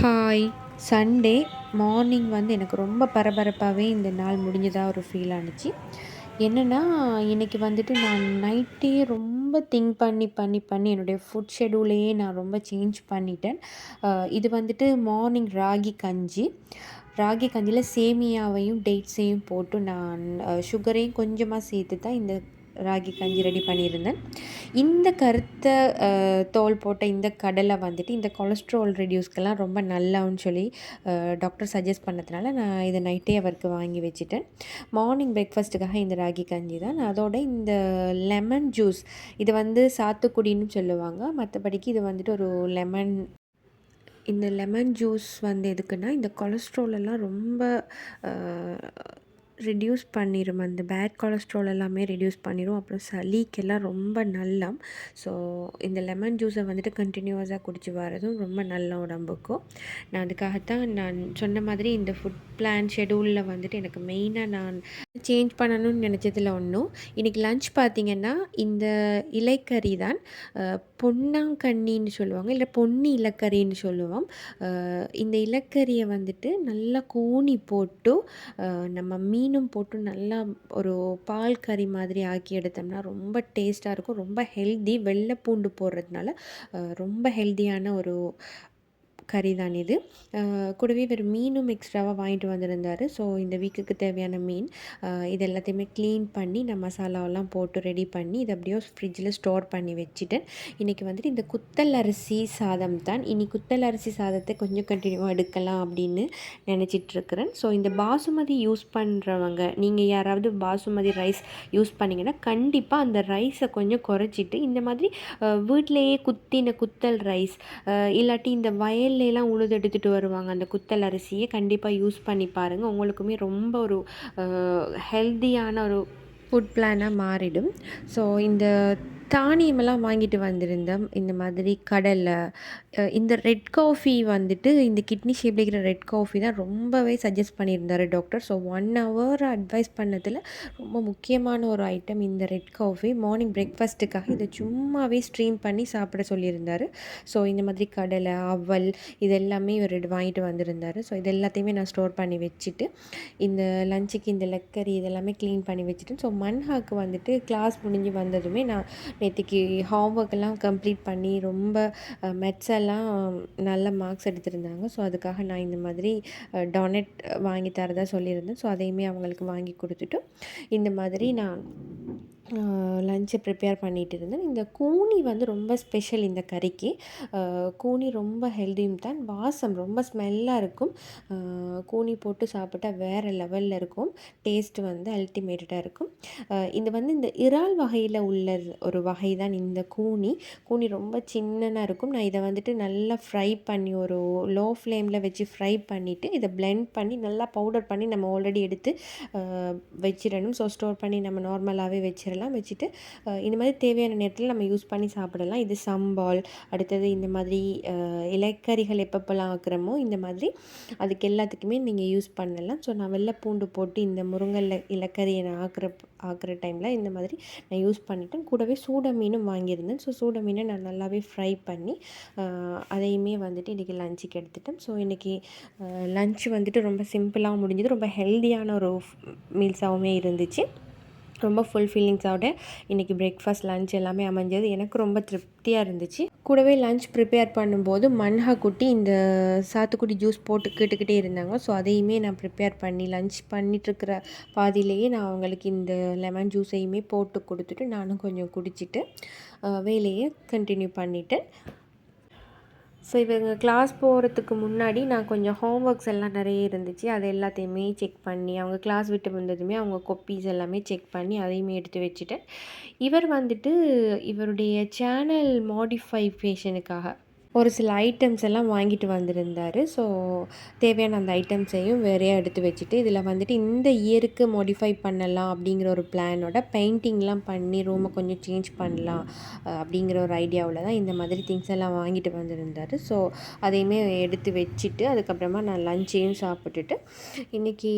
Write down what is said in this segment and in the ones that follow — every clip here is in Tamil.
ஹாய்! சண்டே மார்னிங் வந்து எனக்கு ரொம்ப பரபரப்பாவே இந்த நாள் முடிஞ்சதா ஒரு ஃபீல் ஆனுச்சு. என்னன்னா, இன்னைக்கு வந்துட்டு நான் நைட்டே ரொம்ப திங்க் பண்ணி என்னுடைய ஃபுட் ஷெட்யூலையே நான் ரொம்ப சேஞ்ச் பண்ணிட்டேன். இது வந்துட்டு மார்னிங் ராகி கஞ்சி. ராகி கஞ்சியில சேமியாவையும், டேட்ஸையும் போட்டு நான் சுகரையும் கொஞ்சமா சேர்த்து தான் இந்த ராகி கஞ்சி ரெடி பண்ணியிருந்தேன். இந்த கருத்த தோல் போட்ட இந்த கடலை வந்துட்டு இந்த கொலஸ்ட்ரால் ரெட்யூஸ்க்கெல்லாம் ரொம்ப நல்லான்னு சொல்லி டாக்டர் சஜெஸ்ட் பண்ணதுனால நான் இதை நைட்டே அவருக்கு வாங்கி வச்சுட்டேன். மார்னிங் பிரேக்ஃபாஸ்ட்டுக்காக இந்த ராகி கஞ்சி தான். அதோட இந்த லெமன் ஜூஸ் இது வந்து சாத்துக்குடின்னு சொல்லுவாங்க. மற்றபடிக்கு இது வந்துட்டு ஒரு லெமன் இந்த லெமன் ஜூஸ் வந்து எதுக்குன்னா, இந்த கொலஸ்ட்ரால் எல்லாம் ரொம்ப அ ரெட்யூஸ் பண்ணிரும். அந்த பேட் கொலஸ்ட்ரால் எல்லாமே ரெட்யூஸ் பண்ணிரும். அப்புறம் சளிக்கெல்லாம் ரொம்ப நலம். ஸோ இந்த லெமன் ஜூஸை வந்துட்டு கன்டினியூவஸாக குடிச்சு வரதும் ரொம்ப நல்ல உடம்புக்கும். நான் அதுக்காகத்தான் நான் சொன்ன மாதிரி இந்த ஃபுட் பிளான் ஷெட்யூலில் வந்துட்டு எனக்கு மெயினாக நான் சேஞ்ச் பண்ணணும்னு நினச்சதில் ஒன்றும். இன்றைக்கி லன்ச் பார்த்திங்கன்னா, இந்த இலைக்கறி தான். பொன்னாங்கண்ணின்னு சொல்லுவாங்க, இல்லை பொன்னி இலக்கறின்னு சொல்லுவோம். இந்த இலக்கறியை வந்துட்டு நல்லா கூனி போட்டு நம்ம மீனும் போட்டு நல்லா ஒரு பால் கறி மாதிரி ஆக்கி எடுத்தோம்னா ரொம்ப டேஸ்ட்டாக இருக்கும். ரொம்ப ஹெல்தி. வெள்ளை பூண்டு போடுறதுனால ரொம்ப ஹெல்தியான ஒரு கறி தான் இது. கூடவே இவர் மீனும் எக்ஸ்ட்ராவாக வாங்கிட்டு வந்திருந்தார். ஸோ இந்த வீக்குக்கு தேவையான மீன் இது எல்லாத்தையுமே க்ளீன் பண்ணி நான் மசாலாவெல்லாம் போட்டு ரெடி பண்ணி இதை அப்படியே ஃப்ரிட்ஜில் ஸ்டோர் பண்ணி வச்சுட்டேன். இன்றைக்கி வந்துட்டு இந்த குத்தல் அரிசி சாதம் தான். இனி குத்தல் அரிசி சாதத்தை கொஞ்சம் கண்டினியூவாக எடுக்கலாம் அப்படின்னு நினச்சிட்ருக்கிறேன். ஸோ இந்த பாசுமதி யூஸ் பண்ணுறவங்க, நீங்கள் யாராவது பாசுமதி ரைஸ் யூஸ் பண்ணிங்கன்னா கண்டிப்பாக அந்த ரைஸை கொஞ்சம் குறைச்சிட்டு இந்த மாதிரி வீட்டிலையே குத்தின குத்தல் ரைஸ் இல்லாட்டி இந்த வயல்லைலாம் உழுது எடுத்துகிட்டு வருவாங்க அந்த குத்தல் அரிசியை கண்டிப்பாக யூஸ் பண்ணி பாருங்கள். உங்களுக்குமே ரொம்ப ஒரு ஹெல்த்தியான ஒரு ஃபுட் பிளானாக மாறிடும். ஸோ இந்த தானியமெல்லாம் வாங்கிட்டு வந்திருந்தேன். இந்த மாதிரி கடலை, இந்த ரெட் காஃபி வந்துட்டு இந்த கிட்னி ஷேப்ல இருக்கிற ரெட் காஃபி தான் ரொம்பவே சஜெஸ்ட் பண்ணியிருந்தார் டாக்டர். ஸோ 1 ஹவர் அட்வைஸ் பண்ணதில் ரொம்ப முக்கியமான ஒரு ஐட்டம் இந்த ரெட் காஃபி. மார்னிங் பிரேக்ஃபாஸ்ட்டுக்காக இதை சும்மாவே ஸ்ட்ரீம் பண்ணி சாப்பிட சொல்லியிருந்தார். ஸோ இந்த மாதிரி கடலை, அவல் இது எல்லாமே இவர் வாங்கிட்டு வந்திருந்தார். ஸோ இது எல்லாத்தையுமே நான் ஸ்டோர் பண்ணி வச்சுட்டு, இந்த லஞ்சுக்கு இந்த லெக்கரி இதெல்லாமே க்ளீன் பண்ணி வச்சுட்டேன். ஸோ மன்ஹாக்கு வந்துட்டு கிளாஸ் முடிஞ்சு வந்ததுமே நான் நேற்றுக்கு ஹோம்ஒர்க் எல்லாம் கம்ப்ளீட் பண்ணி ரொம்ப மெட்ஸ் எல்லாம் நல்ல மார்க்ஸ் எடுத்திருந்தாங்க. ஸோ அதுக்காக நான் இந்த மாதிரி டொனட் வாங்கி தரதா சொல்லியிருந்தேன். ஸோ அதையுமே அவங்களுக்கு வாங்கி கொடுத்துட்டு இந்த மாதிரி நான் லஞ்சை ப்ரிப்பேர் பண்ணிகிட்டு இருந்தேன். இந்த கூனி வந்து ரொம்ப ஸ்பெஷல் இந்த கறிக்கு. கூனி ரொம்ப ஹெல்தியும் தான். வாசம் ரொம்ப ஸ்மெல்லாக இருக்கும். கூனி போட்டு சாப்பிட்டா வேறு லெவலில் இருக்கும். டேஸ்ட்டு வந்து அல்டிமேட்டடாக இருக்கும். இது வந்து இந்த இறால் வகையில் உள்ள ஒரு வகை தான் இந்த கூனி. கூனி ரொம்ப சின்னதாக இருக்கும். நான் இதை வந்துட்டு நல்லா ஃப்ரை பண்ணி ஒரு லோ ஃப்ளேமில் வச்சு ஃப்ரை பண்ணிவிட்டு இதை பிளெண்ட் பண்ணி நல்லா பவுடர் பண்ணி நம்ம ஆல்ரெடி எடுத்து வச்சிடணும். ஸோ ஸ்டோர் பண்ணி நம்ம நார்மலாகவே வச்சிடலாம். வச்சுட்டு இந்த மாதிரி தேவையான நேரத்தில் நம்ம யூஸ் பண்ணி சாப்பிடலாம். இது சம்பால், அடுத்தது இந்த மாதிரி இலைக்கறிகள் எப்பப்போலாம் ஆக்குறோமோ இந்த மாதிரி அதுக்கு எல்லாத்துக்குமே நீங்கள் யூஸ் பண்ணலாம். ஸோ நான் வெள்ளை பூண்டு போட்டு இந்த முருங்கை இலைக்கறியை நான் ஆக்குற டைமில் இந்த மாதிரி நான் யூஸ் பண்ணிட்டேன். கூடவே சூட மீனும் வாங்கியிருந்தேன். ஸோ சூட மீனை நான் நல்லாவே ஃப்ரை பண்ணி அதையுமே வந்துட்டு இன்றைக்கி லஞ்சுக்கு எடுத்துட்டேன். ஸோ இன்றைக்கி லன்ச் வந்துட்டு ரொம்ப சிம்பிளாக முடிஞ்சது. ரொம்ப ஹெல்தியான ஒரு மீல்ஸாகவுமே இருந்துச்சு. ரொம்ப ஃபுல்ஃபில்லிங்ஸோட இன்றைக்கி பிரேக்ஃபாஸ்ட், லன்ச் எல்லாமே அமைஞ்சது. எனக்கு ரொம்ப திருப்தியாக இருந்துச்சு. கூடவே லன்ச் ப்ரிப்பேர் பண்ணும்போது மன்ஹா குட்டி இந்த சாத்துக்குடி ஜூஸ் போட்டு கேட்டுக்கிட்டே இருந்தாங்க. ஸோ அதையுமே நான் ப்ரிப்பேர் பண்ணி லன்ச் பண்ணிகிட்ருக்கிற பாதியிலேயே நான் அவங்களுக்கு இந்த லெமன் ஜூஸையுமே போட்டு கொடுத்துட்டு நானும் கொஞ்சம் குடிச்சிட்டு வேலையை கண்டினியூ பண்ணிட்டேன். ஸோ இவங்க கிளாஸ் போகிறதுக்கு முன்னாடி நான் கொஞ்சம் ஹோம்ஒர்க்ஸ் எல்லாம் நிறைய இருந்துச்சு. அது எல்லாத்தையுமே செக் பண்ணி அவங்க கிளாஸ் விட்டு வந்ததுமே அவங்க கொப்பீஸ் எல்லாமே செக் பண்ணி அதையுமே எடுத்து வச்சுட்டேன். இவர் வந்துட்டு இவருடைய சேனல் மாடிஃபிகேஷனுக்காக ஒரு சில ஐட்டம்ஸ் எல்லாம் வாங்கிட்டு வந்திருந்தார். ஸோ தேவையான அந்த ஐட்டம்ஸையும் வேறையாக எடுத்து வச்சுட்டு இதில் வந்துட்டு இந்த இயருக்கு மாடிஃபை பண்ணலாம் அப்படிங்கிற ஒரு பிளானோட பெயிண்டிங்லாம் பண்ணி ரூமை கொஞ்சம் சேஞ்ச் பண்ணலாம் அப்படிங்கிற ஒரு ஐடியாவில் தான் இந்த மாதிரி திங்ஸ் எல்லாம் வாங்கிட்டு வந்திருந்தார். ஸோ அதையுமே எடுத்து வச்சுட்டு அதுக்கப்புறமா நான் லஞ்சையும் சாப்பிட்டுட்டு இன்றைக்கி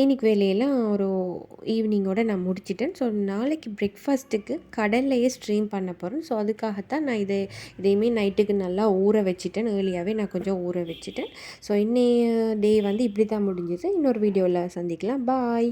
இன்னைக்கு வேலையெல்லாம் ஒரு ஈவினிங்கோட நான் முடிச்சுட்டேன். ஸோ நாளைக்கு பிரேக்ஃபாஸ்ட்டுக்கு கடல்லையே ஸ்ட்ரீம் பண்ண போகிறேன். ஸோ அதுக்காகத்தான் நான் இதையுமே நைட்டுக்கு நல்லா ஊற வச்சுட்டேன். ஏர்லியாகவே நான் கொஞ்சம் ஊற வச்சுட்டேன். ஸோ இன்னைய டே வந்து இப்படி தான் முடிஞ்சுது. இன்னொரு வீடியோவில் சந்திக்கலாம். பாய்.